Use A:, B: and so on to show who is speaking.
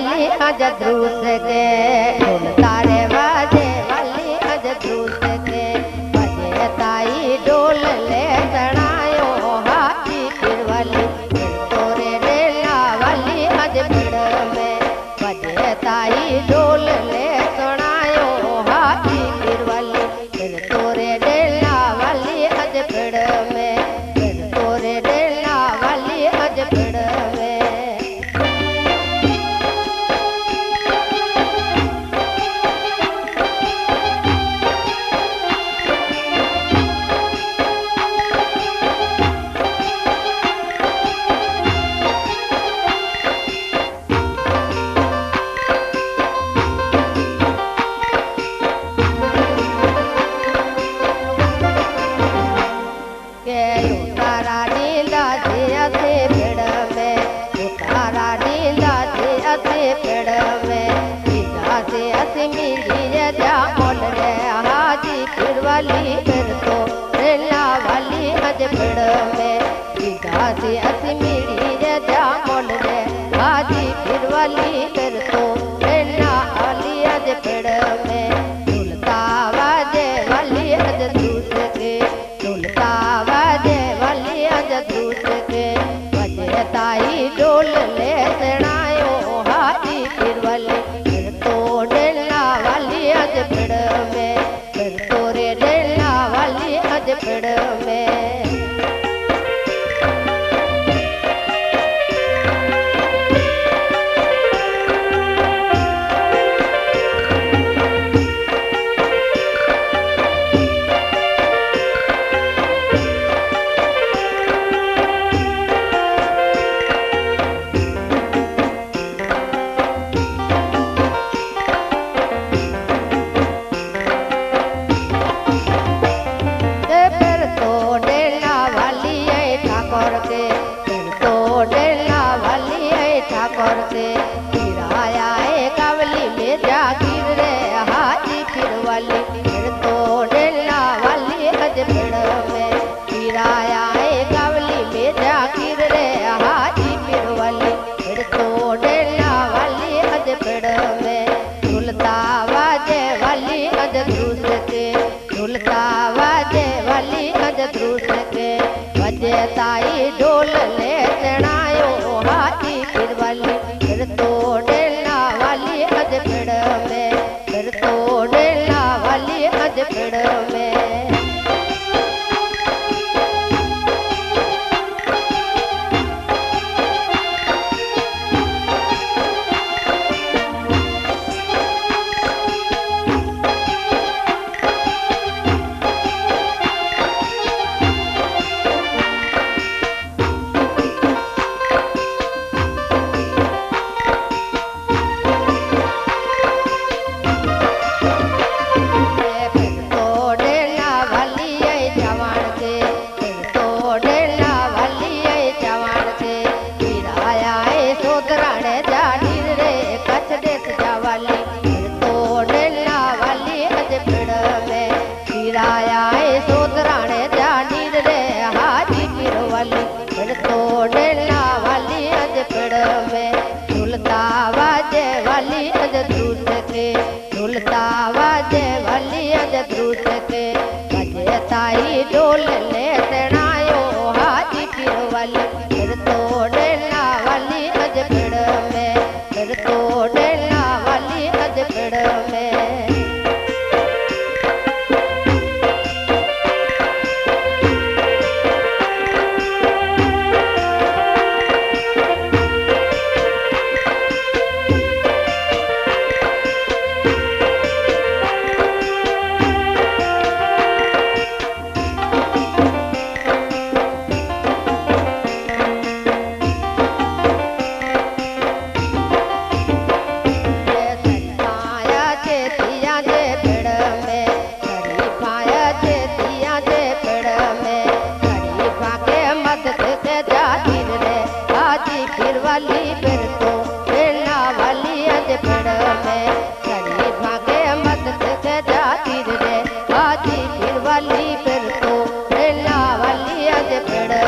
A: वाली अज ध्रुस के ढोल तारे बाजे वाली अज ध्रुस के बजे ताई ढोल ले चढ़ायो हाथी फिर वाली फिर तोरे डेला वाली अज भीड़ में बजे ताई ढोल ले चढ़ायो हाथी फिर वाली फिर तोरे डेला वाली अज भीड़ में फिर तोरे डेला वाली अज भीड़ में वाली फिर तो रेला वाली अज भीड़ में सीधा से असमीरी जा मोल रे हाजी फिर वाली फिर तो रेला वाली अज भीड़ में ढोलता बाजे वाली अज दूस के ढोलता बाजे वाली अज दूस के बजे ताई ढोल ले सेनायो हाजी फिर वाली फिर तो रेला वाली अज भीड़ में फिर तोरे डेला वाली अज भीड़ में ठाकुर के किराया कावली में जागीर रे हाजी फिर वाली फिर तो डेला वाली अज भीड़ में किराया कावली में जागीर रे हाजी फिर वाली फिर तो डेला वाली अज भीड़ में ढोलता बाजे वाली अज ध्रुस के ढोलता बाजे वाली अज ध्रुस के बजे ताई ढोल ले चढ़ायो हाथी फिर वाली फिर तो डेला वाली अज भीड़ में फिर तो डेला वाली अज भीड़ में फिर तो डेला वाली अज भीड़ में ढोलता बाजे वाली अज ध्रुस के ढोलता बाजे वाली अज ध्रुस के बजे ताई ढोल ले सेनायो हाजी फिर वाली फिर तो डेला वाली अज भीड़ में फिर तो डेला वाली अज भीड़ में वाली फिर तो डेला वाली अज भीड़ में खड़ी भागे मदद के जाती रे हाजी फिर वाली फिर तो डेला वाली अज भीड़